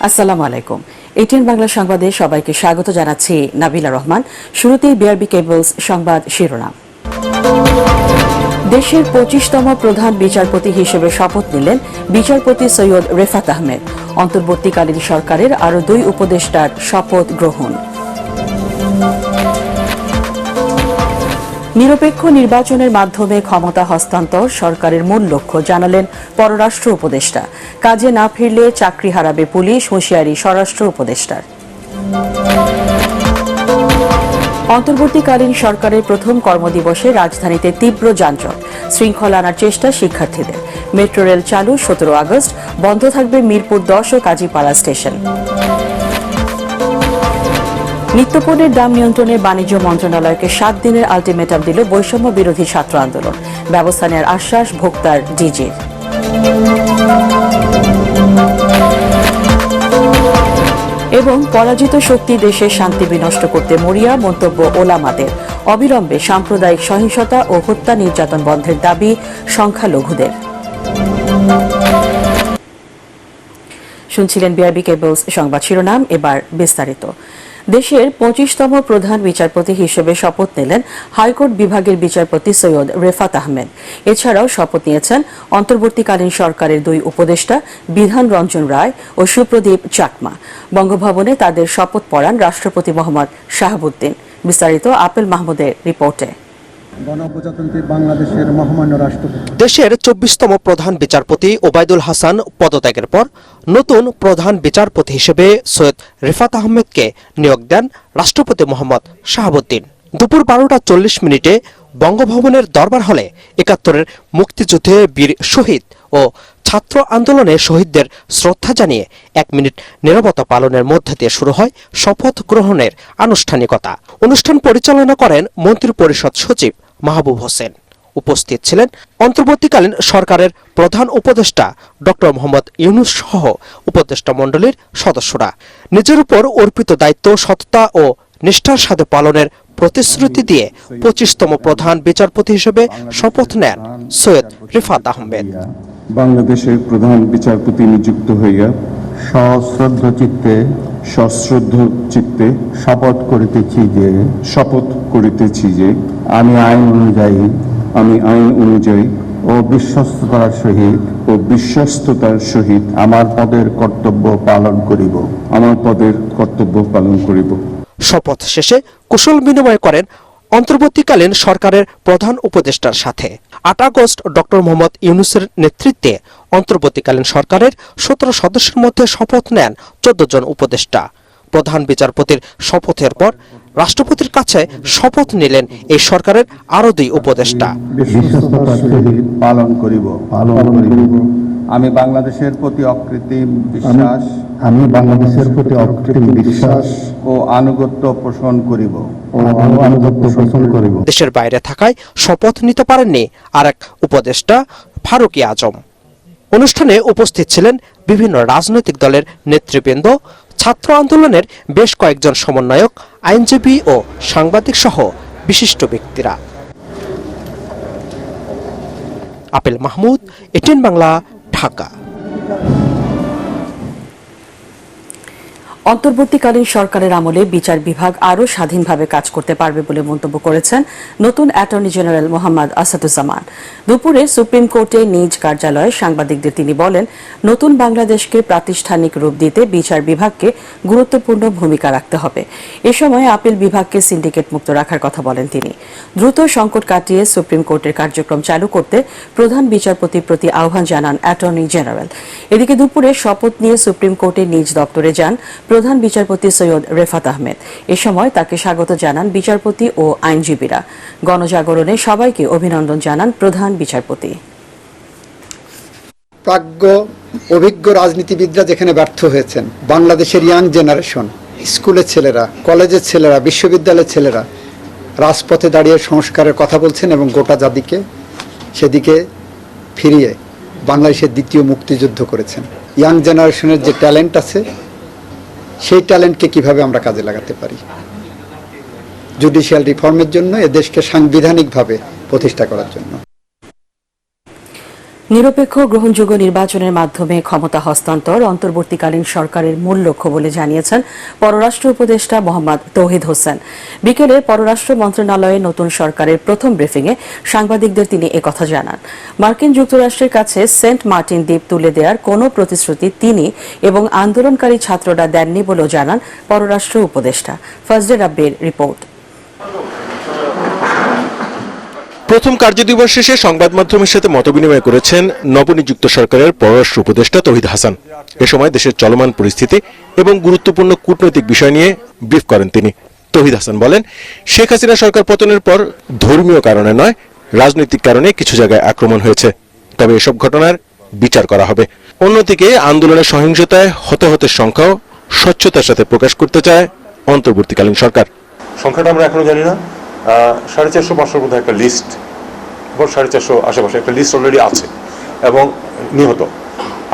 আসসালামু আলাইকুম। এটিএন বাংলা সংবাদে সবাইকে স্বাগত জানাচ্ছি নাবিলা রহমান। শুরুতেই বিআরবি কেবলস সংবাদ শিরোনাম। দেশের 25তম প্রধান বিচারপতি হিসেবে শপথ নিলেন বিচারপতি সৈয়দ রেফাত আহমেদ। অন্তর্বর্তীকালীন সরকারের আরও 2 উপদেষ্টার শপথ গ্রহণ। নিরপেক্ষ নির্বাচনের মাধ্যমে ক্ষমতা হস্তান্তর সরকারের মূল লক্ষ্য জানালেন পররাষ্ট্র উপদেষ্টা। কাজে না ফিরলে চাকরি হারাবে পুলিশ, হুঁশিয়ারি স্বরাষ্ট্র উপদেষ্টার। অন্তর্বর্তীকালীন সরকারের প্রথম কর্মদিবসে রাজধানীতে তীব্র যানজট, শৃঙ্খলা আনার চেষ্টা শিক্ষার্থীদের। মেট্রো রেল চালু 17 আগস্ট, বন্ধ থাকবে মিরপুর 10 ও কাজীপাড়া স্টেশন। নিত্যপণ্যের দাম নিয়ন্ত্রণে বাণিজ্য মন্ত্রণালয়কে 7 দিনের আলটিমেটাম দিল বৈষম্য বিরোধী ছাত্র আন্দোলন। ব্যবস্থা নেওয়ার আশ্বাস ভোক্তার ডিজির। এবং পরাজিত শক্তি দেশের শান্তি বিনষ্ট করতে মরিয়া, মন্তব্য ওলামাদের। অবিলম্বে সাম্প্রদায়িক সহিংসতা ও হত্যা নির্যাতন বন্ধের দাবি সংখ্যালঘুদের। শুনছিলেন বিআরবি কেবলস সংবাদ শিরোনাম, এবার বিস্তারিত। দেশের 25তম প্রধান বিচারপতি হিসেবে শপথ নিলেন হাইকোর্ট বিভাগের বিচারপতি সৈয়দ রেফাত আহমেদ। এছাড়াও শপথ নিয়েছেন অন্তর্বর্তীকালীন সরকারের 2 উপদেষ্টা বিধান রঞ্জন রায় ও সুপ্রদীপ চাকমা। বঙ্গভবনে তাদের শপথ পড়ান রাষ্ট্রপতি মোহাম্মদ শাহাবুদ্দিন। বিস্তারিত আপেল মাহমুদের রিপোর্টে। দেশের 24তম প্রধান বিচারপতি ওবায়দুল হাসান পদত্যাগের পর নতুন প্রধান বিচারপতি হিসেবে সৈয়দ রেফাত আহমেদকে নিয়োগ দেন রাষ্ট্রপতি মোহাম্মদ শাহাবুদ্দিন। দুপুর 12টা 40 বঙ্গভবনের দরবার হলে 71-এর মুক্তিযুদ্ধে বীর শহীদ ও ছাত্র আন্দোলনে শহীদদের শ্রদ্ধা জানিয়ে 1 মিনিট নীরবতা পালনের মধ্যে দিয়ে শুরু হয় শপথ গ্রহণের আনুষ্ঠানিকতা। অনুষ্ঠান পরিচালনা করেন মন্ত্রিপরিষদ সচিব মাহবুব হোসেন। উপস্থিত ছিলেন অন্তর্বর্তীকালীন সরকারের প্রধান উপদেষ্টা ডক্টর মোহাম্মদ ইউনূস সহ উপদেষ্টা মণ্ডলীর সদস্যরা। নিজের উপর অর্পিত দায়িত্ব সততা ও নিষ্ঠার সাথে পালনের প্রতিশ্রুতি দিয়ে 25তম প্রধান বিচারপতি হিসেবে শপথ নেন সৈয়দ রেফাত আহমেদ। বাংলাদেশের প্রধান বিচারপতি নিযুক্ত হইয়া সশ্রদ্ধ চিত্তে শপথ করিতেছি যে আমি আইন অনুযায়ী ও বিশ্বস্ততার সহিত আমার পদের কর্তব্য পালন করিব। শপথ শেষে কুশল বিনিময় করেন অন্তর্বর্তীকালীন সরকারের প্রধান উপদেষ্টার সাথে। 8 আগস্ট ডক্টর মোহাম্মদ ইউনূসের নেতৃত্বে অন্তর্বর্তীকালীন সরকারের 17 সদস্যের মধ্যে শপথ নেন 14 জন উপদেষ্টা। প্রধান বিচারপতির শপথের পর রাষ্ট্রপতির কাছে শপথ নিলেন এই সরকারের আরো 2 উপদেষ্টা। পালন করিব। আমি বাংলাদেশের প্রতি অকৃত্রিম বিশ্বাস ও আনুগত্য পোষণ করিব। দেশের বাইরে থাকায় শপথ নিতে পারেননি আরেক উপদেষ্টা ফারুকী আজম। অনুষ্ঠানে উপস্থিত ছিলেন বিভিন্ন রাজনৈতিক দলের নেতৃবৃন্দ, ছাত্র আন্দোলনের বেশ কয়েকজন সমন্বয়ক, আইনজীবী ও সাংবাদিক সহ বিশিষ্ট ব্যক্তিরা। Apple Mahmud, ATN Bangla, Dhaka. অন্তর্বর্তীকালীন সরকারের আমলে বিচার বিভাগ আরও স্বাধীনভাবে কাজ করতে পারবে বলে মন্তব্য করেছেন নতুন অ্যাটর্নি জেনারেল মোহাম্মদ আসাদুজ্জামান। দুপুরে সুপ্রিম কোর্টে নিজ কার্যালয়ে সাংবাদিকদের তিনি বলেন, নতুন বাংলাদেশকে প্রাতিষ্ঠানিক রূপ দিতে বিচার বিভাগকে গুরুত্বপূর্ণ ভূমিকা রাখতে হবে। এ সময় আপিল বিভাগকে সিন্ডিকেট মুক্ত রাখার কথা বলেন তিনি। দ্রুত সংকট কাটিয়ে সুপ্রিম কোর্টের কার্যক্রম চালু করতে প্রধান বিচারপতির প্রতি আহ্বান জানান অ্যাটর্নি জেনারেল। এদিকে দুপুরে শপথ নিয়ে সুপ্রিম কোর্টের নিজ দপ্তরে যান প্রধান বিচারপতি সৈয়দ রেফাত আহমেদ। এ সময় তাকে স্বাগত জানান বিচারপতি ও আইনজীবীরা। গণজাগরণে সবাইকে অভিনন্দন জানান প্রধান বিচারপতি। প্রাজ্ঞ অভিজ্ঞ রাজনীতিবিদরা যেখানে ব্যর্থ হয়েছেন, বাংলাদেশের ইয়াং জেনারেশন, স্কুলের ছেলেরা, কলেজের ছেলেরা, বিশ্ববিদ্যালয়ের ছেলেরা রাজপথে দাঁড়িয়ে সংস্কারের কথা বলছেন এবং গোটা জাতিকে সেদিকে ফিরিয়ে বাংলাদেশের দ্বিতীয় মুক্তিযুদ্ধ করেছেন। ইয়াং জেনারেশনের যে ট্যালেন্ট আছে, সেই ট্যালেন্টকে কিভাবে আমরা কাজে লাগাতে পারি জুডিশিয়াল রিফর্মের জন্য, এ দেশকে সাংবিধানিকভাবে প্রতিষ্ঠা করার জন্য। নিরপেক্ষ গ্রহণযোগ্য নির্বাচনের মাধ্যমে ক্ষমতা হস্তান্তর অন্তর্বর্তীকালীন সরকারের মূল লক্ষ্য বলে জানিয়েছেন পররাষ্ট্র উপদেষ্টা মোহাম্মদ তৌহিদ হোসেন। বিকেলে পররাষ্ট্র মন্ত্রণালয়ে নতুন সরকারের প্রথম ব্রিফিংয়ে সাংবাদিকদের তিনি একথা জানান। মার্কিন যুক্তরাষ্ট্রের কাছে সেন্ট মার্টিন দ্বীপ তুলে দেওয়ার কোনো প্রতিশ্রুতি তিনি এবং আন্দোলনকারী ছাত্ররা দেননি বলেও জানান পররাষ্ট্র উপদেষ্টা। ফজলে রাব্বির রিপোর্ট। প্রথম কার্যদিবস শেষে সংবাদ মাধ্যমের সাথে মতবিনিময় করেছেন নবনিযুক্ত সরকারের পররাষ্ট্র উপদেষ্টা তৌহিদ হাসান। এ সময় দেশের চলমান পরিস্থিতি এবং গুরুত্বপূর্ণ কূটনৈতিক বিষয় নিয়ে ব্রিফ করেন তিনি। তৌহিদ হাসান বলেন, শেখ হাসিনা সরকার পতনের পর ধর্মীয় কারণে নয়, রাজনৈতিক কারণে কিছু জায়গায় আক্রমণ হয়েছে, তবে এসব ঘটনার বিচার করা হবে। অন্যদিকে আন্দোলনের সহিংসতায় হতাহতের সংখ্যাও স্বচ্ছতার সাথে প্রকাশ করতে চায় অন্তর্বর্তীকালীন সরকার। সংখ্যাটা আমরা এখনো জানি না। 450-500 মধ্যে একটা লিস্ট, 450 আশেপাশে একটা লিস্ট অলরেডি আছে, এবং নিহত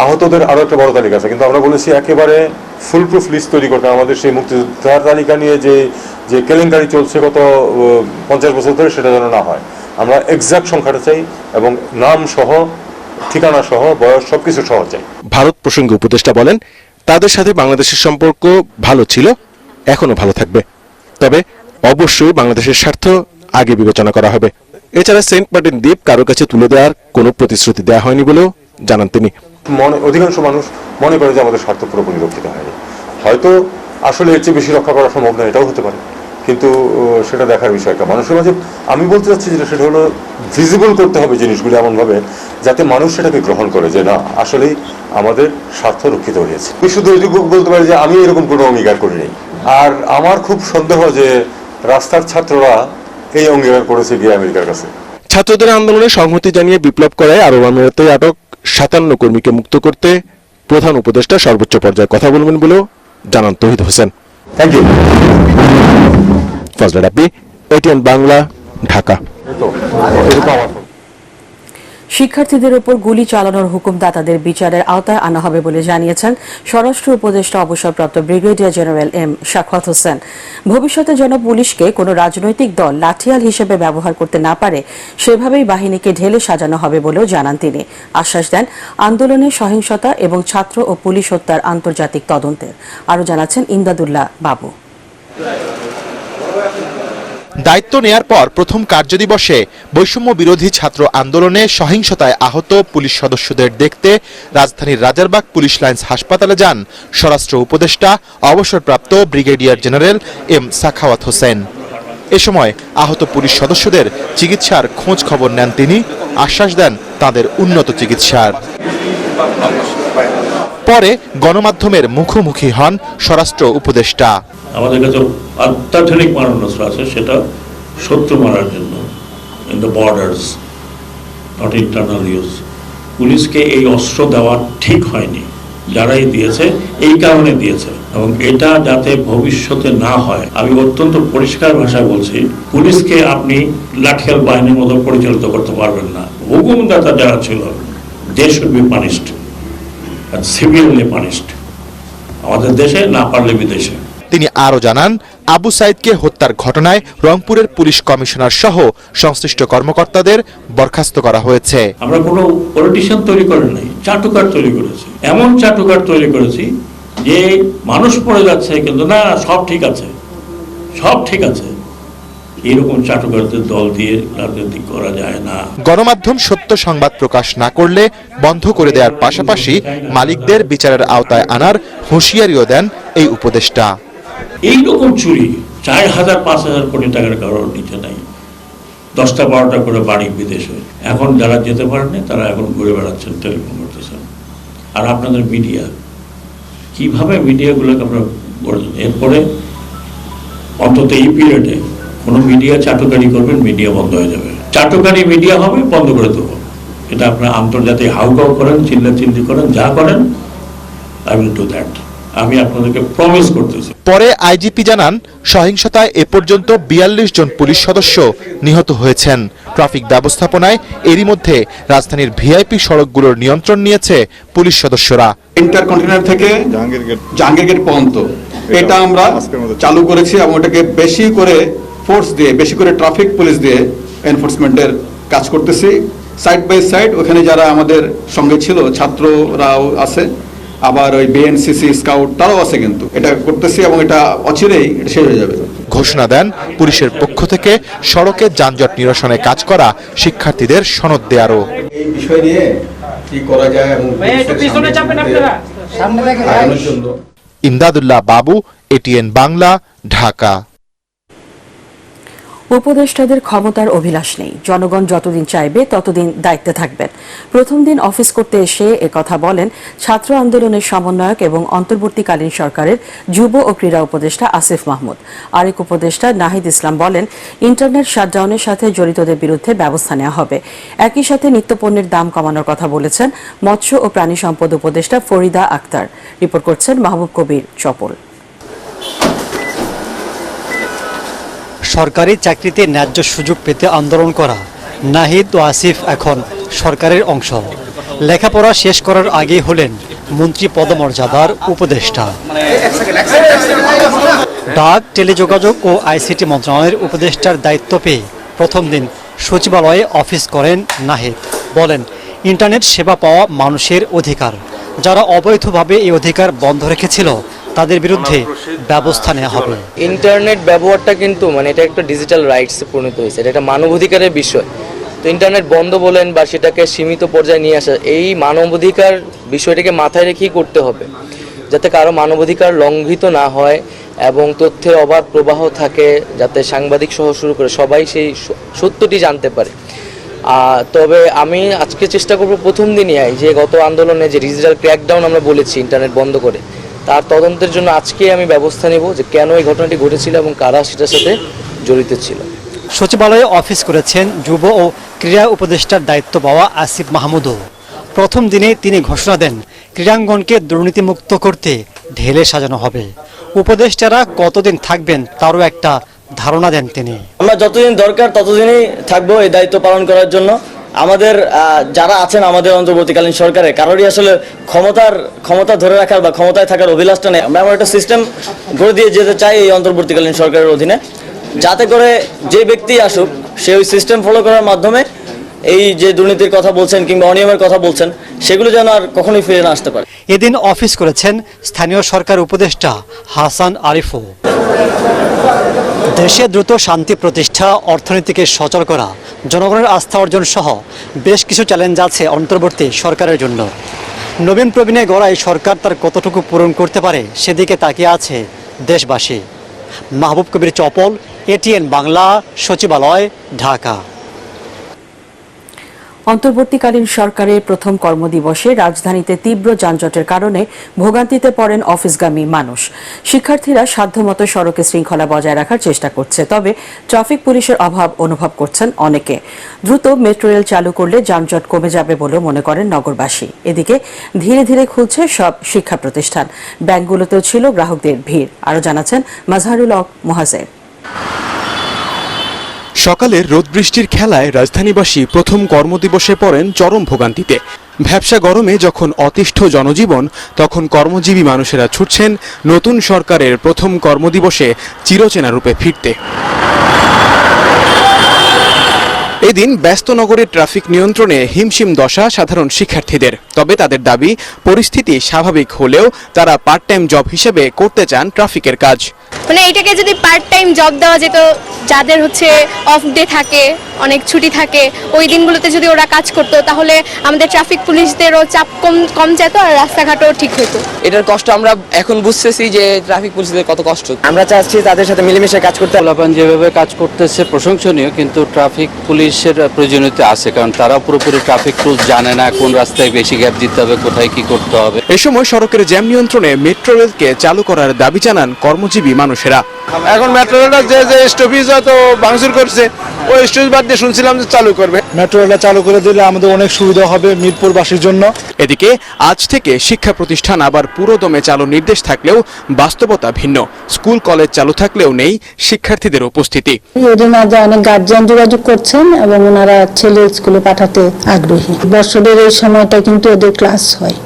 আহতদের আরো একটা বড় তালিকা আছে। কিন্তু আমরা বলেছি একেবারে ফুল প্রুফ লিস্ট তৈরি করতে। আমাদের সেই মুক্তিযোদ্ধার তালিকা নিয়ে যে কেলেঙ্কারি চলছে গত 50 বছর ধরে, সেটা যেন না হয়। আমরা এক্সাক্ট সংখ্যাটা চাই এবং নাম সহ, ঠিকানা সহ, বয়স সবকিছু সহ চাই। ভারত প্রসঙ্গে উপদেষ্টা বলেন, তাদের সাথে বাংলাদেশের সম্পর্ক ভালো ছিল, এখনো ভালো থাকবে, তবে অবশ্যই বাংলাদেশের স্বার্থ আগে বিবেচনা করা হবে। এছাড়া সেন্ট মার্টিন দ্বীপ কারো কাছে তুলে দেওয়ার কোনো প্রতিশ্রুতি দেওয়া হয়নি বলেও জানান তিনি। অধিকাংশ মানুষ মনে করে যে আমাদের স্বার্থ পুরোপুরি রক্ষিত হয়নি। হয়তো আসলে এর চেয়ে বেশি রক্ষা করা সম্ভব নয়, এটাও হতে পারে, কিন্তু সেটা দেখার বিষয়। একটা মানুষের মাঝে আমি বলতে চাচ্ছি যেটা, সেটা হলো ভিজিবল করতে হবে জিনিসগুলো এমনভাবে যাতে মানুষ সেটাকে গ্রহণ করে যে না, আসলেই আমাদের স্বার্থ রক্ষিত হয়েছে। আমি শুধু এটুকু বলতে পারি যে আমি এরকম কোনো অঙ্গীকার করি নাই। আর আমার খুব সন্দেহ যে রাস্তার ছাত্ররা এই অঙ্গীকার করেছে গিয়ে আমেরিকার কাছে। ছাত্রদের আন্দোলনে সংহতি জানিয়ে বিপ্লব করায় আরব আমিরাতে আটক 57 কর্মীকে মুক্ত করতে প্রধান উপদেষ্টা সর্বোচ্চ পর্যায়ে কথা বলবেন বলেও জানান Touhid Hossain. Thank you. Fazle Rabbi, ATN Bangla, Dhaka. শিক্ষার্থীদের উপর গুলি চালানোর হুকুমদাতাদের বিচারের আওতায় আনা হবে বলে জানিয়েছেন স্বরাষ্ট্র উপদেষ্টা অবসরপ্রাপ্ত brigadier general M Sakhawat Hossain. ভবিষ্যতে যেন পুলিশকে কোনো রাজনৈতিক দল লাঠিয়াল হিসেবে ব্যবহার করতে না পারে, সেভাবেই বাহিনীকে ঢেলে সাজানো হবে বলেও জানান তিনি। আশ্বাস দেন আন্দোলনের সহিংসতা এবং ছাত্র ও পুলিশ হত্যার আন্তর্জাতিক তদন্তের। আরও জানাচ্ছেন ইমদাদুল্লাহ বাবু। দায়িত্ব নেয়ার পর প্রথম কার্যদিবসে বৈষম্য বিরোধী ছাত্র আন্দোলনে সহিংসতায় আহত পুলিশ সদস্যদের দেখতে রাজধানীর রাজারবাগ পুলিশ লাইন্স হাসপাতালে যান স্বরাষ্ট্র উপদেষ্টা অবসরপ্রাপ্ত brigadier general M Sakhawat Hossain. এ সময় আহত পুলিশ সদস্যদের চিকিৎসার খোঁজ খবর নেন তিনি, আশ্বাস দেন তাদের উন্নত চিকিৎসার। পরে গণমাধ্যমের মুখোমুখি হন স্বরাষ্ট্র উপদেষ্টা। আমাদের কাছে অত্যাধুনিক মারণাস্ত্র আছে, সেটা শত্রু মারার জন্য, in the borders, not internal use. পুলিশকে এই অস্ত্র দেওয়া ঠিক হয়নি, যারাই দিয়েছে এই কারণে দিয়েছে, এবং এটা যাতে ভবিষ্যতে না হয়। আমি অত্যন্ত পরিষ্কার ভাষায় বলছি, পুলিশকে আপনি লাঠিয়াল বাহিনীর মতো পরিচালিত করতে পারবেন না। হুকুমদাতা যারা ছিল, they should be punished and severely punished, আমাদের দেশে, না পারলে বিদেশে। তিনি আরও জানান, আবু সাইদকে হত্যার ঘটনায় রংপুরের পুলিশ কমিশনার সহ সংশ্লিষ্ট কর্মকর্তাদের বরখাস্ত করা হয়েছে। আমরা কোনো পলিটিশিয়ান তৈরি করেন নাই, চাটুকার তৈরি করেছি। এমন চাটুকার তৈরি করেছি যে মানুষ পড়ে যাচ্ছে কিন্তু না, সব ঠিক আছে, সব ঠিক আছে। এরকম চাটুকারদের দল দিয়ে রাজনীতি করা যায় না। গণমাধ্যম সত্য সংবাদ প্রকাশ না করলে বন্ধ করে দেওয়ার পাশাপাশি মালিকদের বিচারের আওতায় আনার হুঁশিয়ারিও দেন এই উপদেষ্টা। এইরকম চুরি 4,000-5,000 কোটি টাকার কারোর নিচে নাই, 10টা-12টা করে বাড়ি বিদেশে। এখন যারা যেতে পারেনি তারা এখন ঘুরে বেড়াচ্ছেন, টেলিফোন করতেছেন। আর আপনাদের মিডিয়া, কিভাবে মিডিয়াগুলোকে আপনারা গড়েছেন। এরপরে অন্তত এই পিরিয়ডে কোনো মিডিয়া চাটুকারি করবেন, মিডিয়া বন্ধ হয়ে যাবে। চাটুকারি মিডিয়া হবে, বন্ধ করে দেবো। এটা আপনারা আন্তর্জাতিক হাউকাউ করেন, চিল্লাচিল্লি করেন, যা করেন, আই উইল ডু দ্যাট। আমি আপনাদেরকে প্রমিস করতেছি। পরে আইজিপি জানান, সহিংসতায় এ পর্যন্ত 42 জন পুলিশ সদস্য নিহত হয়েছেন। ট্রাফিক ব্যবস্থাপনায় এরই মধ্যে রাজধানীর ভিআইপি সড়কগুলোর নিয়ন্ত্রণ নিয়েছে পুলিশ সদস্যরা। ইন্টারকন্টিনেন্টাল থেকে জাহাঙ্গীর গেট পর্যন্ত এটা আমরা চালু করেছি, এবং ওটাকে বেশি করে ফোর্স দিয়ে, বেশি করে ট্রাফিক পুলিশ দিয়ে এনফোর্সমেন্টের কাজ করতেছি সাইড বাই সাইড। ওখানে যারা আমাদের সঙ্গে ছিল ছাত্ররাও আছে, আবার ওই বিএনসিসি স্কাউট তারাও আছে, কিন্তু এটা করতেছি এবং এটা অচিরেই এটা শেষ হয়ে যাবে। ঘোষণা দেন পুলিশের পক্ষ থেকে সড়কে যানজট নিরসনে কাজ করা শিক্ষার্থীদের সনদ দেয়ারও। এই বিষয় নিয়ে কি করা যায় এবং ইমদাদুল্লাহ বাবু, এটিএন বাংলা, ঢাকা। উপদেষ্টাদের ক্ষমতার অভিলাষ নেই, জনগণ যতদিন চাইবে ততদিন দায়িত্বে থাকবেন। প্রথম দিন অফিস করতে এসে একথা বলেন ছাত্র আন্দোলনের সমন্বয়ক এবং অন্তর্বর্তীকালীন সরকারের যুব ও ক্রীড়া উপদেষ্টা আসিফ মাহমুদ। আরেক উপদেষ্টা নাহিদ ইসলাম বলেন ইন্টারনেট শাটডাউনের সাথে জড়িতদের বিরুদ্ধে ব্যবস্থা নেওয়া হবে। একই সাথে নিত্যপণ্যের দাম কমানোর কথা বলেছেন মৎস্য ও প্রাণী সম্পদ উপদেষ্টা ফরিদা আক্তার। রিপোর্ট করছেন মাহবুব কবির চপল। সরকারি চাকরিতে ন্যায্য সুযোগ পেতে আন্দোলন করা নাহিদ ও আসিফ এখন সরকারের অংশ। লেখাপড়া শেষ করার আগে হলেন মন্ত্রী পদমর্যাদার উপদেষ্টা। ডাক, টেলিযোগাযোগ ও আইসিটি মন্ত্রণালয়ের উপদেষ্টার দায়িত্ব পেয়ে প্রথম দিন সচিবালয়ে অফিস করেন নাহিদ। বলেন ইন্টারনেট সেবা পাওয়া মানুষের অধিকার, যারা অবৈধভাবে এই অধিকার বন্ধ রেখেছিল তাদের বিরুদ্ধে ব্যবস্থা নেওয়া হবে। ইন্টারনেট ব্যবহারটা কিন্তু এটা একটা ডিজিটাল রাইটসে পরিণত হয়েছে, এটা একটা মানবাধিকারের বিষয়। তো ইন্টারনেট বন্ধ বলেন বা সেটাকে সীমিত পর্যায়ে নিয়ে আসা, এই মানবাধিকার বিষয়টাকে মাথায় রেখেই করতে হবে, যাতে কারো মানবাধিকার লঙ্ঘিত না হয় এবং তথ্যের অবাধ প্রবাহ থাকে, যাতে সাংবাদিক সহ শুরু করে সবাই সেই সত্যটি জানতে পারে। তবে আমি আজকে চেষ্টা করব প্রথম দিনই যে গত আন্দোলনে যে ডিজিটাল ক্র্যাকডাউন আমরা বলেছি ইন্টারনেট বন্ধ করে, তার তদন্তের জন্য আজকে আমি ব্যবস্থা নেব যে কেন এই ঘটনাটি ঘটেছিল এবং কারা সেটার সাথে জড়িত ছিল। সচিবালয়ে অফিস করেছেন যুব ও ক্রীড়া উপদেষ্টার দায়িত্ব পাওয়া আসিফ মাহমুদও। প্রথম দিনে তিনি ঘোষণা দেন ক্রীড়াঙ্গনকে দুর্নীতিমুক্ত করতে ঢেলে সাজানো হবে। উপদেষ্টারা কতদিন থাকবেন তারও একটা ধারণা দেন তিনি। আমরা যতদিন দরকার ততদিনই থাকবো এই দায়িত্ব পালন করার জন্য। আমাদের যারা আছেন আমাদের অন্তর্বর্তীকালীন সরকারে কারোরই আসলে ক্ষমতা ধরে রাখার বা ক্ষমতায় থাকার অভিলাষটা নেই। আমরা এমন একটা সিস্টেম গড়ে দিয়ে যেতে চাই এই অন্তর্বর্তীকালীন সরকারের অধীনে, যাতে করে যে ব্যক্তি আসুক সে ওই সিস্টেম ফলো করার মাধ্যমে এই যে দুর্নীতির কথা বলছেন কিংবা অনিয়মের কথা বলছেন সেগুলো যেন আর কখনোই ফিরে না আসতে পারে। এদিন অফিস করেছেন স্থানীয় সরকার উপদেষ্টা হাসান আরিফও। দেশে দ্রুত শান্তি প্রতিষ্ঠা, অর্থনীতিকে সচল করা, জনগণের আস্থা অর্জন সহ বেশ কিছু চ্যালেঞ্জ আছে অন্তর্বর্তী সরকারের জন্য। নবীন প্রবীণে গড়া এই সরকার তার কতটুকু পূরণ করতে পারে সেদিকে তাকিয়ে আছে দেশবাসী। মাহবুব কবির চপল, এটিএন বাংলা, সচিবালয়, ঢাকা। অন্তর্বর্তীকালীন সরকারের প্রথম কর্মদিবসে রাজধানীতে তীব্র যানজটের কারণে ভোগান্তিতে পড়েন অফিসগামী মানুষ। শিক্ষার্থীরা সাধ্যমতো সড়কে শৃঙ্খলা বজায় রাখার চেষ্টা করছে, তবে ট্রাফিক পুলিশের অভাব অনুভব করছেন অনেকে। দ্রুত মেট্রো রেল চালু করলে যানজট কমে যাবে বলেও মনে করেন নগরবাসী। এদিকে ধীরে ধীরে খুলছে সব শিক্ষা প্রতিষ্ঠান, ব্যাংকগুলোতেও ছিল গ্রাহকদের ভিড়। আরও জানাচ্ছেন মাজহারুল হক মোহাজেব। সকালের রোদ বৃষ্টির খেলায় রাজধানীবাসী প্রথম কর্মদিবসে পড়েন চরম ভোগান্তিতে। ভ্যাপসা গরমে যখন অতিষ্ঠ জনজীবন, তখন কর্মজীবী মানুষেরা ছুটছেন নতুন সরকারের প্রথম কর্মদিবসে চিরচেনা রূপে ফিরতে। এদিন ব্যস্ত নগরের ট্রাফিক নিয়ন্ত্রণে হিমশিম দশা সাধারণ শিক্ষার্থীদের। তবে তাদের দাবি, পরিস্থিতি স্বাভাবিক হলেও তারা পার্ট টাইম জব হিসেবে করতে চান ট্রাফিকের কাজ। এটাকে যদি পার্ট টাইম জব দেওয়া যেত, যাদের অফ ডে থাকে, অনেক ছুটি থাকে, ওই দিনগুলোতে যদি ওরা কাজ করতো তাহলে আমাদের ট্রাফিক পুলিশদেরও চাপ কম যেত আর রাস্তাঘাটও ঠিক হতো। এটার কষ্ট আমরা এখন বুঝতেছি যে ট্রাফিক পুলিশদের কত কষ্ট। আমরা চাচ্ছি তাদের সাথে মিলেমিশে কাজ করতে। যেভাবে কাজ করতেছে প্রশংসনীয়, কিন্তু ট্রাফিক পুলিশের প্রয়োজনীয়তা আছে, কারণ তারা পুরোপুরি ট্রাফিক রুলস জানে না, কোন রাস্তায় বেশি গ্যাপ দিতে হবে, কোথায় কি করতে হবে। এ সময় সড়কের জ্যাম নিয়ন্ত্রণে মেট্রো রেলকে চালু করার দাবি জানান কর্মজীবী মানুষেরা। এখন মেট্রো রেলটা যে স্টপেজ হয়তো ভাঙচুর করছে, ওই স্টপেজ বাদ দিয়ে শুনছিলাম যে চালু করবে। মেট্রো রেলটা চালু করে দিলে আমাদের অনেক সুবিধা হবে মিরপুরবাসীর জন্য। এদিকে আজ থেকে শিক্ষা প্রতিষ্ঠান আবার পুরোদমে চালু নির্দেশ থাকলেও বাস্তবতা ভিন্ন। স্কুল কলেজ চালু থাকলেও নেই শিক্ষার্থীদের উপস্থিতি। এরই মাঝে অনেক গার্জিয়ান যোগাযোগ করছেন এবং ওনারা ছেলে স্কুলে পাঠাতে আগ্রহী। বছরের এই সময়টা কিন্তু ওদের ক্লাস হয়,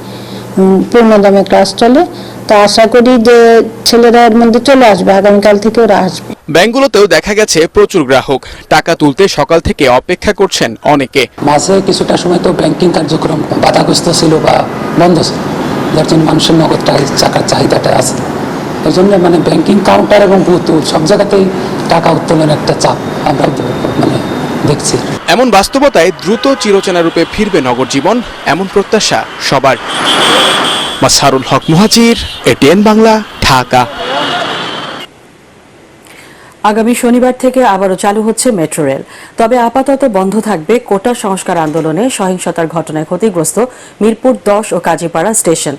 পূর্ণদমে ক্লাস চলে। তো আশা করি যে ছেলেরা এর মধ্যে চলে আসবে, আগামীকাল থেকে ওরা আসবে। ব্যাংকগুলোতেও দেখা গেছে প্রচুর গ্রাহক টাকা তুলতে সকাল থেকে অপেক্ষা করছেন অনেকে। মাঝে কিছুটা সময় তো ব্যাংকিং কার্যক্রম বাধাগ্রস্ত ছিল বা বন্ধ ছিল, যার জন্য মানুষের নগদ টাকার চাহিদাটা আছে। এই জন্য মানে ব্যাংকিং কাউন্টার এবং বুথ সব জায়গাতেই টাকা উত্তোলনের একটা চাপ আমরা মানে দেখছি। এমন বাস্তবতায় দ্রুত চিরচেনা রূপে ফিরবে নগর জীবন, এমন প্রত্যাশা সবার। মাসহারুল হক মুহাজির, এটিএন বাংলা, ঢাকা। আগামী শনিবার থেকে আবারও চালু হচ্ছে মেট্রো রেল। তবে আপাতত বন্ধ থাকবে কোটা সংস্কার আন্দোলনে সহিংসতার ঘটনায় ক্ষতিগ্রস্ত মিরপুর 10 ও কাজীপাড়া স্টেশন।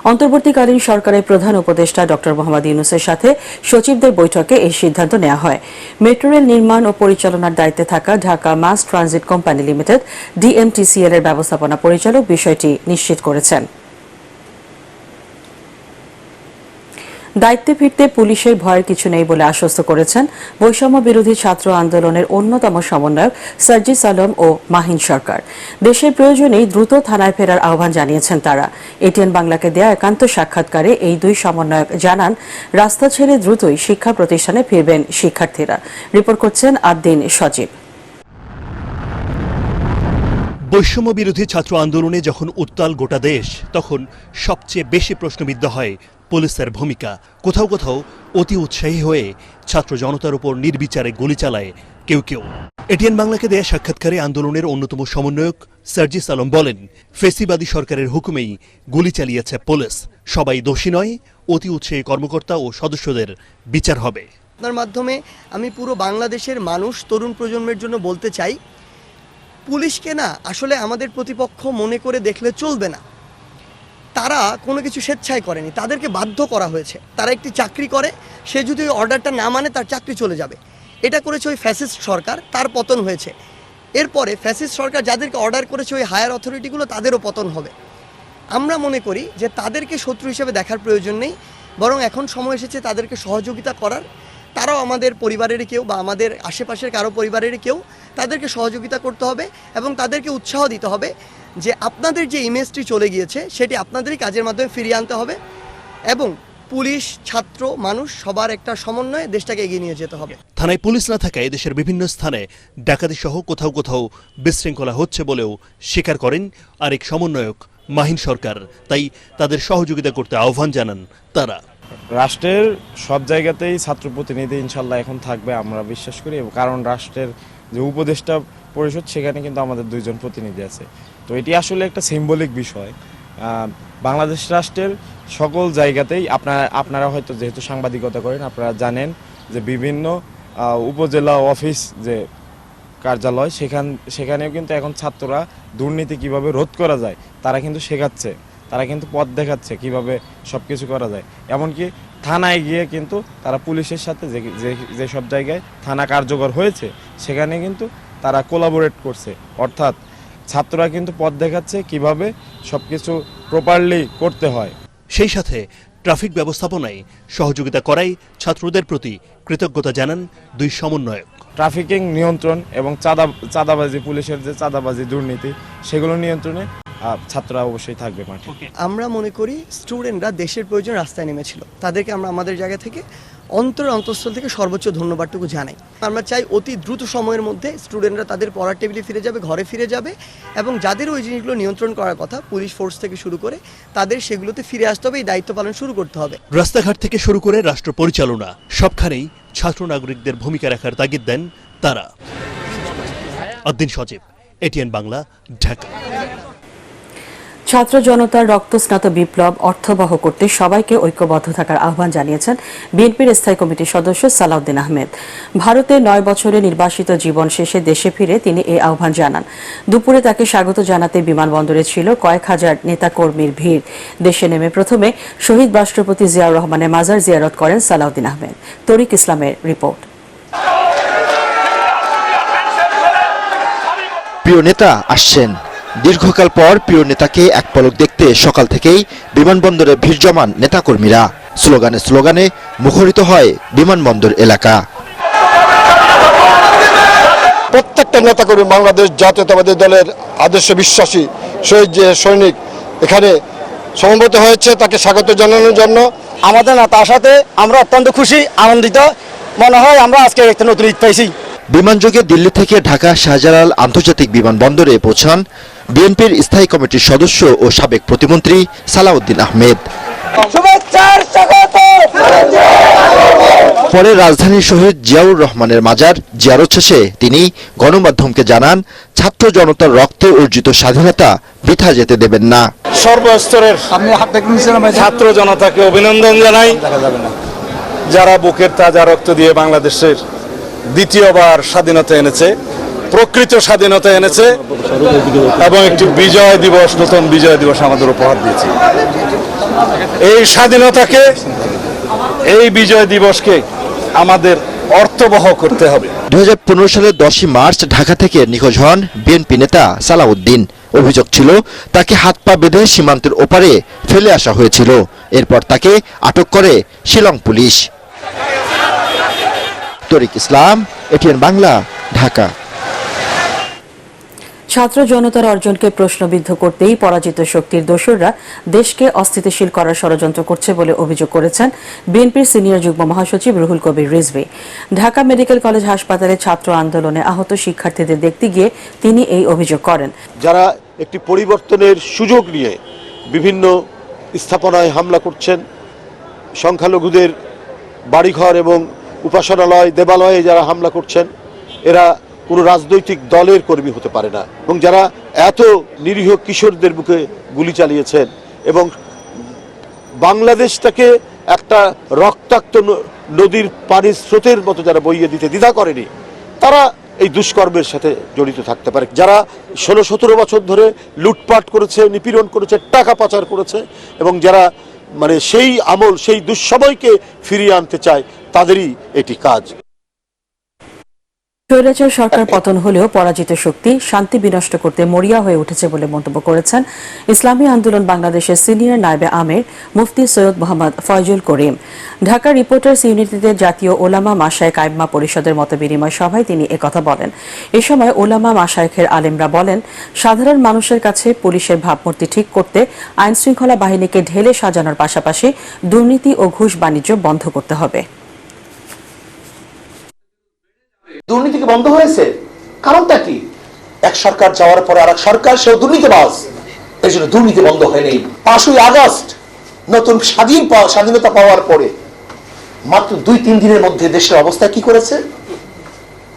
অন্তর্বর্তীকালীন সরকারের প্রধান উপদেষ্টা ডক্টর মোহাম্মদ ইউনূসের সাথে সচিবদের বৈঠকে এই সিদ্ধান্ত নেওয়া হয়। মেট্রো রেল নির্মাণ ও পরিচালনার দায়িত্বে থাকা Dhaka mass transit company limited DMTCL এর ব্যবস্থাপনা পরিচালক বিষয়টি নিশ্চিত করেছেন। দায়িত্বে ফিরতে পুলিশের ভয়ের কিছু নেই বলে আশ্বস্ত করেছেন বৈষম্য বিরোধী ছাত্র আন্দোলনের অন্যতম সমন্বয়ক সার্জিস আলম ও মাহিন সরকার। দেশের প্রয়োজনেই দ্রুত থানায় ফেরার আহ্বান জানিয়েছেন তারা। এটিএন বাংলাকে দেয়া একান্ত সাক্ষাৎকারে এই দুই সমন্বয়ক জানান, রাস্তা ছেড়ে দ্রুতই শিক্ষা প্রতিষ্ঠানে ফিরবেন শিক্ষার্থীরা। রিপোর্ট করছেন আদ্দিন সজীব। বৈষম্য বিরোধী ছাত্র আন্দোলনে যখন উত্তাল গোটা দেশ, তখন সবচেয়ে বেশি প্রশ্নবিদ্ধ হয় পুলিশের ভূমিকা। কোথাও কোথাও অতি উৎসাহী হয়ে ছাত্র জনতার উপর নির্বিচারে গুলি চালায় কেউ কেউ। এটিএন বাংলাকে দেয়া সাক্ষাৎকারে আন্দোলনের অন্যতম সমন্বয়ক সার্জিস আলম বলেন, ফেসিবাদী সরকারের হুকুমেই গুলি চালিয়েছে পুলিশ। সবাই দোষী নয়, অতি উৎসাহী কর্মকর্তা ও সদস্যদের বিচার হবে। আপনার মাধ্যমে আমি পুরো বাংলাদেশের মানুষ, তরুণ প্রজন্মের জন্য বলতে চাই, পুলিশকে না আসলে আমাদের প্রতিপক্ষ মনে করে দেখলে চলবে না। তারা কোনো কিছু স্বেচ্ছায় করেনি, তাদেরকে বাধ্য করা হয়েছে। তারা একটি চাকরি করে, সে যদি ওই অর্ডারটা না মানে তার চাকরি চলে যাবে। এটা করেছে ওই ফ্যাসিস্ট সরকার, তার পতন হয়েছে। এরপরে ফ্যাসিস্ট সরকার যাদেরকে অর্ডার করেছে ওই হায়ার অথরিটিগুলো, তাদেরও পতন হবে। আমরা মনে করি যে তাদেরকে শত্রু হিসেবে দেখার প্রয়োজন নেই, বরং এখন সময় এসেছে তাদেরকে সহযোগিতা করার। তারাও আমাদের পরিবারের কেউ বা আমাদের আশেপাশের কারো পরিবারের কেউ, তাদেরকে সহযোগিতা করতে হবে এবং তাদেরকে উৎসাহ দিতে হবে যে আপনাদের যে ইমেজটি চলে গিয়েছে সেটি আপনাদেরই কাজের মাধ্যমে ফিরিয়ে আনতে হবে এবং পুলিশ, ছাত্র, মানুষ সবার একটা সমন্বয়ে দেশটাকে এগিয়ে নিয়ে যেতে হবে। থানায় পুলিশ না থাকায় দেশের বিভিন্ন স্থানে ডাকাতি সহ কোথাও কোথাও বিশৃঙ্খলা হচ্ছে বলেও স্বীকার করেন আরেক সমন্বয়ক মাহিন সরকার। তাই তাদের সহযোগিতা করতে আহ্বান জানান তারা। রাষ্ট্রের সব জায়গাতেই ছাত্র প্রতিনিধি ইনশাল্লাহ এখন থাকবে আমরা বিশ্বাস করি, কারণ রাষ্ট্রের যে উপদেষ্টা পরিষদ সেখানে কিন্তু আমাদের 2 জন প্রতিনিধি আছে। তো এটি আসলে একটা সিম্বলিক বিষয়। বাংলাদেশ রাষ্ট্রের সকল জায়গাতেই আপনারা হয়তো যেহেতু সাংবাদিকতা করেন, আপনারা জানেন যে বিভিন্ন উপজেলা অফিস যে কার্যালয় সেখানেও কিন্তু এখন ছাত্ররা দুর্নীতি কিভাবে রোধ করা যায় তারা কিন্তু শেখাচ্ছে, তারা কিন্তু পথ দেখাচ্ছে কিভাবে সব কিছু করা যায়। এমনকি থানায় গিয়ে কিন্তু তারা পুলিশের সাথে যে সব জায়গায় থানা কার্যকর হয়েছে সেখানে কিন্তু তারা কোলাবোরেট করছে, অর্থাৎ ছাত্ররা কিন্তু পথ দেখাচ্ছে কিভাবে সব কিছু প্রপারলি করতে হয়। সেই সাথে ট্রাফিক ব্যবস্থাপনায় সহযোগিতা করাই ছাত্রদের প্রতি কৃতজ্ঞতা জানান দুই সমন্বয়ক। ট্রাফিকিং নিয়ন্ত্রণ এবং চাঁদাবাজি, পুলিশের যে চাঁদাবাজি দুর্নীতি সেগুলো নিয়ন্ত্রণে ছাত্ররা অবশ্যই থাকবে মাঠে। আমরা মনে করি স্টুডেন্টরা দেশের প্রয়োজন রাস্তায় নেমেছিল, তাদেরকে আমরা আমাদের জায়গা থেকে অন্তঃস্থল থেকে সর্বোচ্চ ধন্যবাদটুকু জানাই। আমরা চাই অতি দ্রুত সময়ের মধ্যে স্টুডেন্টরা তাদের পড়ার টেবিলে ফিরে যাবে, ঘরে ফিরে যাবে এবং যাদের ওই জিনিসগুলো নিয়ন্ত্রণ করার কথা পুলিশ ফোর্স থেকে শুরু করে তাদের সেগুলোতে ফিরে আসতে হবে, এই দায়িত্ব পালন শুরু করতে হবে। রাস্তাঘাট থেকে শুরু করে রাষ্ট্র পরিচালনা সবখানেই ছাত্র নাগরিকদের ভূমিকা রাখার তাগিদ দেন তারা। আদ্দিন সজীব, এটিএন বাংলা, ঢাকা। ছাত্র জনতার রক্তস্নাত বিপ্লব অর্থবহ করতে সবাইকে ঐক্যবদ্ধ থাকার আহ্বান জানিয়েছেন বিএনপির স্থায়ী কমিটির সদস্য সালাউদ্দিন আহমেদ। ভারতে 9 বছরে নির্বাসিত জীবন শেষে দেশে ফিরে তিনি এই আহ্বান জানান। দুপুরে তাকে স্বাগত জানাতে বিমানবন্দরে ছিল কয়েক হাজার নেতাকর্মীর ভিড়। দেশে নেমে প্রথমে শহীদ রাষ্ট্রপতি জিয়াউর রহমানের মাজার জিয়ারত করেন সালাউদ্দিন আহমেদ। তরিক ইসলামের রিপোর্ট। প্রিয় নেতা আসছেন। দীর্ঘকাল পর প্রিয় নেতাকে এক পলক দেখতে সকাল থেকেই বিমানবন্দরে ভিড় জমান নেতাকর্মীরা। স্লোগানে মুখরিত হয় বিমানবন্দর এলাকা। প্রত্যেকটা নেতাকর্মী বাংলাদেশ জাতীয়তাবাদী দলের আদর্শ বিশ্বাসী শহীদ যে সৈনিক এখানে সমবেত হয়েছে তাকে স্বাগত জানানোর জন্য। আমাদের না তার সাথে আমরা অত্যন্ত খুশি আনন্দিত মনে হয় আমরা আজকে একটা নতুন ঈদ পাইছি। বিমানযোগে দিল্লি থেকে ঢাকা শাহজালাল আন্তর্জাতিক বিমানবন্দরে পৌঁছান বিএনপির স্থায়ী কমিটির সদস্য ও সাবেক প্রতিমন্ত্রী সালাউদ্দিন আহমেদ। পরে রাজধানীর শহীদ জিয়াউর রহমানের মাজার জিয়ারত শেষে তিনি গণমাধ্যমকে জানান, ছাত্র জনতার রক্তে অর্জিত স্বাধীনতা বৃথা যেতে দেবেন না। সর্বস্তরের ছাত্র জনতাকে অভিনন্দন জানাই, যারা বুকের তাজা রক্ত দিয়ে বাংলাদেশের দ্বিতীয়বার স্বাধীনতা এনেছে, প্রকৃত স্বাধীনতা এনেছে এবং একটি বিজয় দিবস, নতুন বিজয় দিবস আমাদের উপহার দিয়েছে। এই স্বাধীনতাকে, এই বিজয় দিবসকে আমাদের অর্থবহ করতে হবে। 2015 সালের 10ই মার্চ ঢাকা থেকে নিখোঁজ হন বিএনপি নেতা সালাউদ্দিন। অভিযোগ ছিল তাকে হাত পা বেঁধে সীমান্তের ওপারে ফেলে আসা হয়েছিল। এরপর তাকে আটক করে শিলং পুলিশ। তরিক ইসলাম, এটিএন বাংলা, ঢাকা। ছাত্র জনতার অর্জনকে প্রশ্নবিদ্ধ করতেই পরাজিত শক্তির দোসররা দেশকে অস্থিতিশীল করার ষড়যন্ত্র করছে বলে অভিযোগ করেছেন বিএনপির সিনিয়র যুগ্ম মহাসচিব রুহুল কবির রিজভী। ঢাকা মেডিকেল কলেজ হাসপাতালে ছাত্র আন্দোলনে আহত শিক্ষার্থীদের দেখতে গিয়ে তিনি এই অভিযোগ করেন। যারা একটি পরিবর্তনের সুযোগ নিয়ে বিভিন্ন স্থাপনায় হামলা করছেন, সংখ্যালঘুদের বাড়িঘর এবং উপাসনালয় দেবালয়ে যারা হামলা করছেন, এরা কোনো রাজনৈতিক দলের কর্মী হতে পারে না। এবং যারা এত নিরীহ কিশোরদের বুকে গুলি চালিয়েছেন এবং বাংলাদেশটাকে একটা রক্তাক্ত নদীর পানির স্রোতের মতো যারা বইয়ে দিতে দ্বিধা করেনি, তারা এই দুষ্কর্মের সাথে জড়িত থাকতে পারে। যারা 16-17 বছর ধরে লুটপাট করেছে, নিপীড়ন করেছে, টাকা পাচার করেছে এবং যারা সেই আমল, সেই দুঃসময়কে ফিরিয়ে আনতে চায়, তাদেরই এটি কাজ। স্বৈরাচার সরকার পতন হলেও পরাজিত শক্তি শান্তি বিনষ্ট করতে মরিয়া হয়ে উঠেছে বলে মন্তব্য করেছেন ইসলামী আন্দোলন বাংলাদেশের সিনিয়র নায়েবে আমির মুফতি সৈয়দ মোহাম্মদ ফয়জুল করিম। ঢাকা রিপোর্টার্স ইউনিটিতে জাতীয় ওলামা মাশায়েখ আইম্মা পরিষদের মতবিনিময় সভায় তিনি একথা বলেন। এ সময় ওলামা মাশায়েখের আলেমরা বলেন, সাধারণ মানুষের কাছে পুলিশের ভাবমূর্তি ঠিক করতে আইন শৃঙ্খলা বাহিনীকে ঢেলে সাজানোর পাশাপাশি দুর্নীতি ও ঘুষ বাণিজ্য বন্ধ করতে হবে। দুর্নীতি কি বন্ধ হয়েছে? কারণটা কি? এক সরকার যাওয়ার পরে আর এক সরকার, সেও দুর্নীতিবাজ। এই জন্য দুর্নীতি বন্ধ হয়নি। 5ই আগস্ট নতুন স্বাধীনতা পাওয়ার পরে মাত্র 2-3 দিনের মধ্যে দেশের অবস্থা কি করেছে?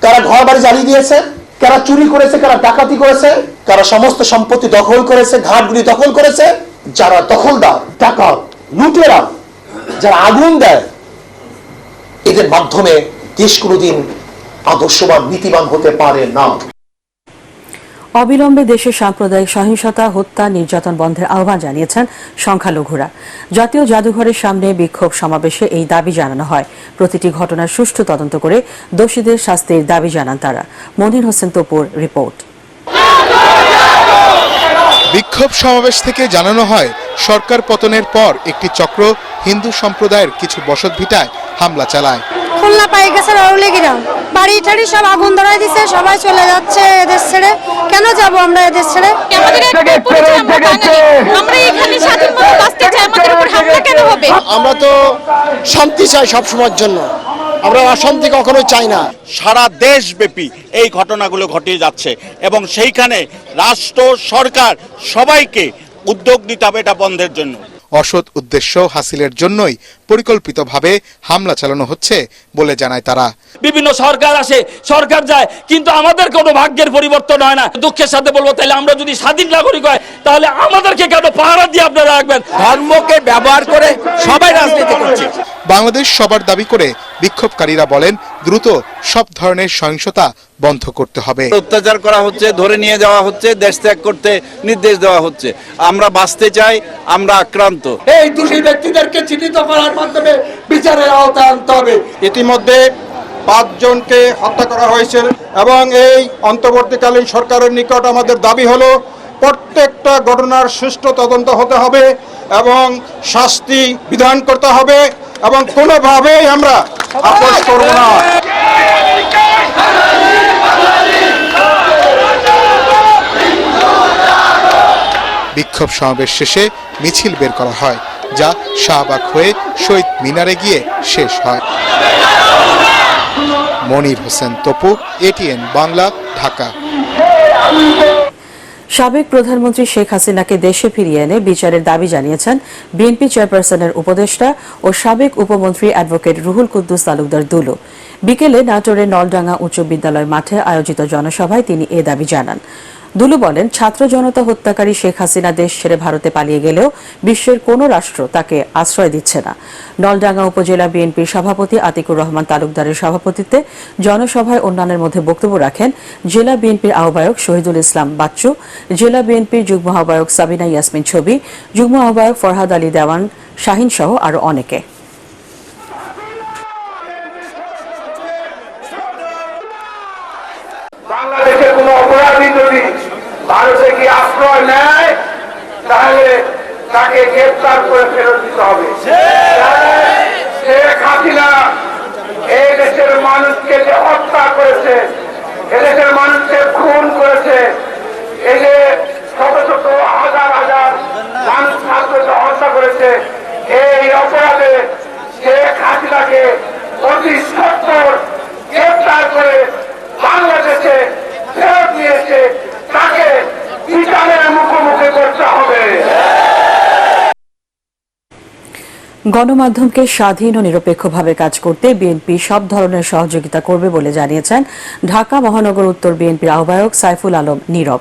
কারা ঘর বাড়ি জ্বালিয়ে দিয়েছে, কারা চুরি করেছে, কারা ডাকাতি করেছে, কারা সমস্ত সম্পত্তি দখল করেছে, ঘাটগুলি দখল করেছে। যারা দখলদার, ডাকাত, লুটেরা, যারা আগুন দেয়, এদের মাধ্যমে দেশ কোনোদিন আদর্শবান নীতিবান হতে পারে না। অবিলম্বে দেশের সাম্প্রদায়িক সহিংসতা, হত্যা, নির্যাতন বন্ধের আহ্বান জানিয়েছেন সংখ্যালঘুরা। জাতীয় জাদুঘরের সামনে বিক্ষোভ সমাবেশে এই দাবি জানানো হয়। প্রতিটি ঘটনার সুষ্ঠু তদন্ত করে দোষীদের শাস্তির দাবি জানান তারা। মনির হোসেন তপুর রিপোর্ট। বিক্ষোভ সমাবেশ থেকে জানানো হয়, সরকার পতনের পর একটি চক্র হিন্দু সম্প্রদায়ের কিছু বসতভিটায় হামলা চালায়। খুলনা পাই গেছে রাউলিগিরা, বাড়ি টাড়ি সব আগুন ধরাই দিছে, সবাই চলে যাচ্ছে এদেশ ছেড়ে। কেন যাব আমরা এদেশ ছেড়ে? আমাদের একটা পরিচয়, আমরা বাঙালি, আমরা এখানে স্বাধীনভাবে বাঁচতে চাই, আমাদের উপর হামলা কেন হবে? আমরা তো শান্তি চাই সব সময়ের জন্য, আমরা অশান্তি কখনো চাই না। সারা দেশব্যাপী এই ঘটনাগুলো ঘটে যাচ্ছে এবং সেইখানে রাষ্ট্র, সরকার সবাইকে উদ্যোগ নিতে হবে এটা বন্ধের জন্য। অসৎ উদ্দেশ্য হাসিলের জন্যই পরিকল্পিতভাবে হামলা চালানো হচ্ছে বলে জানায় তারা। বিভিন্ন সরকার আসে, সরকার যায়, কিন্তু আমাদের কোনো ভাগ্যের পরিবর্তন হয় না। দুঃখের সাথে বলবো, তাহলে আমরা যদি স্বাধীন নাগরিক হয়, তাহলে আমাদেরকে কেন পাহারা দিয়ে আপনারা রাখবেন? ধর্মকে ব্যবহার করে সবাই রাজনীতি করছে। বাংলাদেশ সবার দাবি করে বিক্ষোভকারীরা বলেন, দ্রুত সব ধরনের সহিংসতা বন্ধ করতে হবে। অত্যাচার করা হচ্ছে, ধরে নিয়ে যাওয়া হচ্ছে, দেশ ত্যাগ করতে নির্দেশ দেওয়া হচ্ছে। আমরা বাঁচতে চাই, আমরা আক্রান্ত। এই দোষী ব্যক্তিদেরকে চিহ্নিত করার মাধ্যমে বিচারের আওতায় আনতে হবে। ইতিমধ্যে 5 জনকে হত্যা করা হয়েছে এবং এই অন্তর্বর্তীকালীন সরকারের নিকট আমাদের দাবি হলো প্রত্যেকটা ঘটনার সুষ্ঠু তদন্ত হতে হবে এবং শাস্তি বিধান করতে হবে এবং কোনোভাবেই আমরা আপোষ করব না। বিক্ষোভ সমাবেশ শেষে মিছিল বের করা হয়, যা শাহবাগ হয়ে শহীদ মিনারে গিয়ে শেষ হয়। মনির হোসেন তপু, এটিএন বাংলা, ঢাকা। সাবেক প্রধানমন্ত্রী শেখ হাসিনাকে দেশে ফিরিয়ে এনে বিচারের দাবি জানিয়েছেন বিএনপি চেয়ারপারসনের উপদেষ্টা ও সাবেক উপমন্ত্রী অ্যাডভোকেট রুহুল কুদ্দুস তালুকদার দুলু। বিকেলে নাটোরের নলডাঙ্গা উচ্চ বিদ্যালয় মাঠে আয়োজিত জনসভায় তিনি এ দাবি জানান। দুলু বলেন, ছাত্র জনতা হত্যাকারী শেখ হাসিনা দেশ ছেড়ে ভারতে পালিয়ে গেলেও বিশ্বের কোনো রাষ্ট্র তাকে আশ্রয় দিচ্ছে না। নলডাঙ্গা উপজেলা বিএনপির সভাপতি আতিকুর রহমান তালুকদারের সভাপতিত্বে জনসভায় অন্যান্যের মধ্যে বক্তব্য রাখেন জেলা বিএনপির আহ্বায়ক শহীদুল ইসলাম বাচ্চু, জেলা বিএনপির যুগ্ম আহ্বায়ক সাবিনা ইয়াসমিন ছবি, যুগ্ম আহ্বায়ক ফরহাদ আলী দেওয়ান শাহিন সহ আরো অনেকে। বাংলাদেশের কোন অপরাধী যদি ভারতে গিয়ে আশ্রয় নেয় তাহলে তাকে গ্রেফতার করে ফেরত দিতে হবে। শেখ হাসিনা এই দেশের মানুষকে যে হত্যা করেছে, এদেশের মানুষকে খুন করেছে, এই যে শত শত হাজার হাজার মানুষ ছাত্রকে হত্যা করেছে, এই অপরাধে শেখ হাসিনাকে অতি সত্বর গ্রেফতার করে বাংলাদেশে ফেরত নিয়েছে, তাকে বিচারের মুখোমুখি করতে হবে। গণমাধ্যমকে স্বাধীন ও নিরপেক্ষভাবে কাজ করতে বিএনপি সব ধরনের সহযোগিতা করবে বলে জানিয়েছেন ঢাকা মহানগর উত্তর বিএনপির আহ্বায়ক সাইফুল আলম নীরব।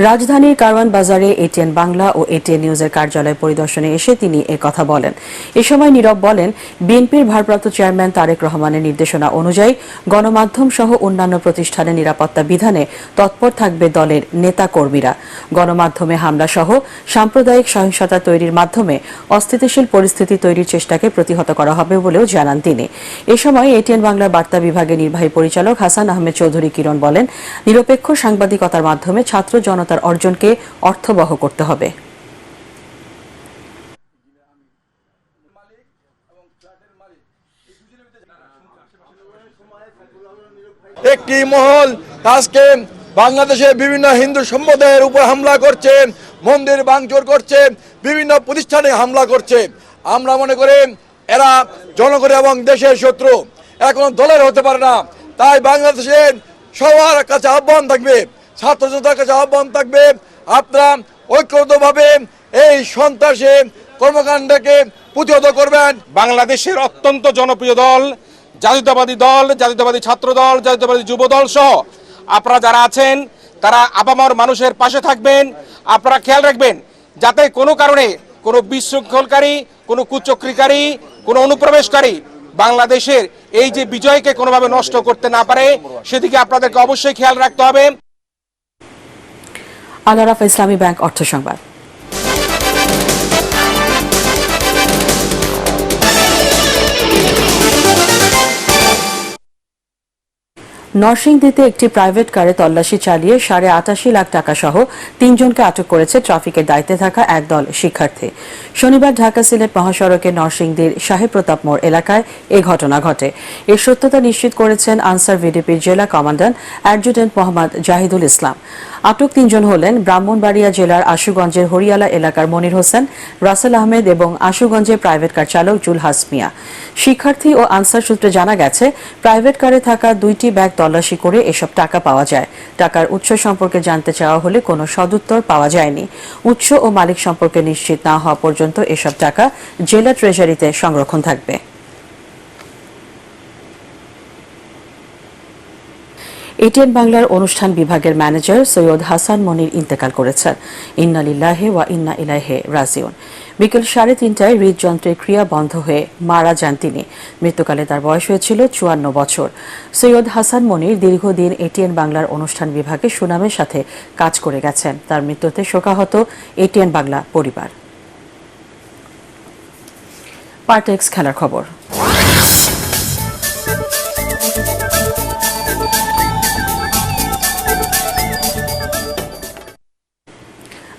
রাজধানীর কারওয়ান বাজারে এটিএন বাংলা ও এটিএন নিউজের কার্যালয় পরিদর্শনে এসে তিনি কথা বলেন। এ সময় নীরব বলেন, বিএনপির ভারপ্রাপ্ত চেয়ারম্যান তারেক রহমানের নির্দেশনা অনুযায়ী গণমাধ্যম সহ অন্যান্য প্রতিষ্ঠানের নিরাপত্তা বিধানে তৎপর থাকবে দলের নেতা কর্মীরা। গণমাধ্যমে হামলা সহ সাম্প্রদায়িক সহিংসতা তৈরির মাধ্যমে অস্থিতিশীল পরিস্থিতি তৈরির চেষ্টাকে প্রতিহত করা হবে বলেও জানান তিনি। এ সময় এটিএন বাংলার বার্তা বিভাগের নির্বাহী পরিচালক হাসান আহমেদ চৌধুরী কিরণ বলেন, নিরপেক্ষ সাংবাদিকতার মাধ্যমে ছাত্র জনতার অর্জনকে অর্থবহ করতে হবে। একটি মহল আজকে বাংলাদেশে বিভিন্ন হিন্দু সম্প্রদায়ের উপর হামলা করছে, মন্দির ভাঙচুর করছে, বিভিন্ন প্রতিষ্ঠানে হামলা করছে। আমরা মনে করি এরা জনগণ এবং দেশের শত্রু, এখন দলের হতে পারে না। তাই বাংলাদেশের সবার কাছে আহ্বান থাকবে, ছাত্র জনতার কাছে আহ্বান থাকবে, আপনারা ঐক্যবদ্ধভাবে এই সন্ত্রাসী কর্মকাণ্ডকে প্রতিহত করবেন। বাংলাদেশের অত্যন্ত জনপ্রিয় দল জাতীয়তাবাদী ছাত্র দল, জাতীয়তাবাদী যুব দল সহ আপনারা যারা আছেন তারা আপামর মানুষের পাশে থাকবেন। আপনারা খেয়াল রাখবেন যাতে কোনো কারণে কোনো বিশৃঙ্খলকারী, কোনো কুচক্রীকারী, কোনো অনুপ্রবেশকারী বাংলাদেশের এই যে বিজয়কে কোনোভাবে নষ্ট করতে না পারে, সেদিকে আপনাদেরকে অবশ্যই খেয়াল রাখতে হবে। আল আরাফা ইসলামী ব্যাংক অর্থ সংবাদ। নরসিংদীতে একটি প্রাইভেট কারে তল্লাশি চালিয়ে ৮.৮ লাখ টাকা সহ ৩ জনকে আটক করেছে ট্রাফিকের দায়িত্বে থাকা একদল শিক্ষার্থী। শনিবার ঢাকা সিলেট মহাসড়কে নরসিংদীর সাহেব প্রতাপ মোড় এলাকায় এ ঘটনা ঘটে। এর সত্যতা নিশ্চিত করেছেন আনসার ভিডিপির জেলা কমান্ড্যান্ট অ্যাডজুটেন্ট মোহাম্মদ জাহিদুল ইসলাম। আটক ৩ জন হলেন ব্রাহ্মণবাড়িয়া জেলার আশুগঞ্জের হরিয়ালা এলাকার মনির হোসেন, রাসেল আহমেদ এবং আশুগঞ্জের প্রাইভেট কার চালক জুলহাস মিয়া। শিক্ষার্থী ও আনসার সূত্রে জানা গেছে, প্রাইভেট কারে থাকা 2টি ব্যাগ তল্লাশি করে এসব টাকা পাওয়া যায়। টাকার উৎস সম্পর্কে জানতে চাওয়া হলে কোনো সদুত্তর পাওয়া যায়নি। উৎস ও মালিক সম্পর্কে নিশ্চিত না হওয়া পর্যন্ত এসব টাকা জেলা ট্রেজারিতে সংরক্ষণ থাকবে। এটিএন বাংলার অনুষ্ঠান বিভাগের ম্যানেজার সৈয়দ হাসান মনির ইন্তেকাল করেছেন। ইন্না লিল্লাহি ওয়া ইন্না ইলাইহি রাজিউন। বিকেল 3:30টায় হৃদযন্ত্রের ক্রিয়া বন্ধ হয়ে মারা যান তিনি। মৃত্যুকালে তার বয়স হয়েছিল 54 বছর। সৈয়দ হাসান মনির দীর্ঘদিন এটিএন বাংলার অনুষ্ঠান বিভাগে সুনামের সাথে কাজ করে গেছেন। তার মৃত্যুতে শোকাহত এটিএন বাংলা পরিবার। পার্টেক্স খেলার খবর।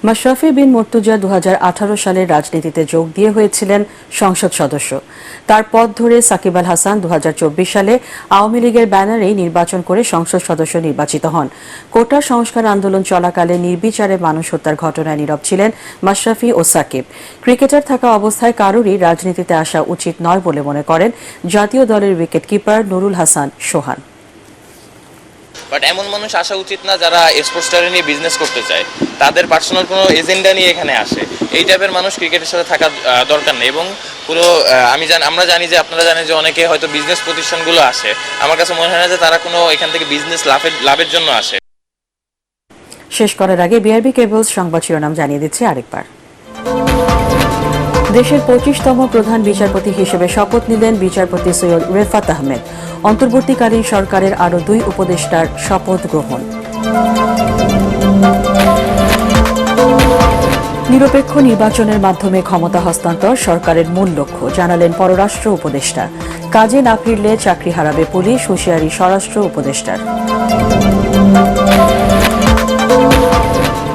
মাশরাফি বিন মুর্তজা 2018 সালে রাজনীতিতে যোগ দিয়ে হয়েছিলেন সংসদ সদস্য। তার পথ ধরে সাকিব আল হাসান 2024 সালে আওয়ামী লীগের ব্যানারে নির্বাচন করে সংসদ সদস্য নির্বাচিত হন। কোটা সংস্কার আন্দোলন চলাকালে নির্বিচারে মানুষ হত্যার ঘটনায় নীরব ছিলেন মাশরাফি ও সাকিব। ক্রিকেটার থাকা অবস্থায় কারোরই রাজনীতিতে আসা উচিত নয় বলে মনে করেন জাতীয় দলের wicketkeeper Nurul Hasan Sohan. But এমন মানুষ আসা উচিত না যারা স্পোর্টসটারে নিয়ে বিজনেস করতে চায়, তাদের পার্সোনাল কোনো এজেন্ডা নিয়ে এখানে আসে। এই টাইপের মানুষ ক্রিকেটের সাথে থাকা দরকার নেই। এবং পুরো আমরা জানি যে আপনারা জানেন যে অনেকে হয়তো বিজনেস প্রতিষ্ঠানগুলো আসে, আমার কাছে মনে হয় না যে তারা কোনো এখান থেকে বিজনেস লাভের জন্য আসে। শেষ করার আগে বিআরবি কেবলস সংবাদ শিরোনাম জানিয়ে দিচ্ছে আরেকবার। দেশের 25তম প্রধান বিচারপতি হিসেবে শপথ নিলেন বিচারপতি সৈয়দ রেফাত আহমেদ। অন্তর্বর্তীকালীন সরকারের আরও 2 উপদেষ্টার শপথ গ্রহণ। নিরপেক্ষ নির্বাচনের মাধ্যমে ক্ষমতা হস্তান্তর সরকারের মূল লক্ষ্য, জানালেন পররাষ্ট্র উপদেষ্টা। কাজে না ফিরলে চাকরি হারাবে পুলিশ, হুঁশিয়ারি স্বরাষ্ট্র উপদেষ্টার।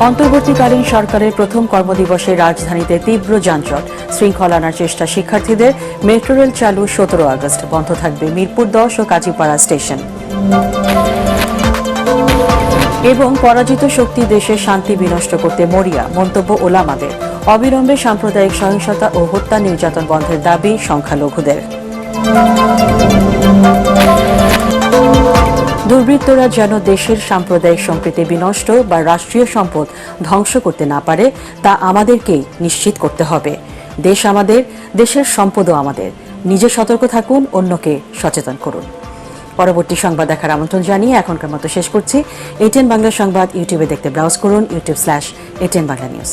অন্তর্বর্তীকালীন সরকারের প্রথম কর্মদিবসে রাজধানীতে তীব্র যানজট, শৃঙ্খলা আনার চেষ্টা শিক্ষার্থীদের। মেট্রো রেল চালু 17 আগস্ট, বন্ধ থাকবে মিরপুর 10 ও কাজীপাড়া স্টেশন। এবং পরাজিত শক্তি দেশের শান্তি বিনষ্ট করতে মরিয়া, মন্তব্য ওলামাদের। অবিলম্বে সাম্প্রদায়িক সহিংসতা ও হত্যা নির্যাতন বন্ধের দাবি সংখ্যালঘুদের। দুর্বৃত্তরা যেন দেশের সাম্প্রদায়িক সম্প্রীতি বিনষ্ট বা রাষ্ট্রীয় সম্পদ ধ্বংস করতে না পারে তা আমাদেরকেই নিশ্চিত করতে হবে। দেশ আমাদের, দেশের সম্পদও আমাদের। নিজে সতর্ক থাকুন, অন্যকে সচেতন করুন। পরবর্তী সংবাদ দেখার আমন্ত্রণ জানিয়ে এখনকার মতো শেষ করছি। এটিএন বাংলা সংবাদ ইউটিউবে দেখতে ব্রাউজ করুন, youtube/ATN Bangla News।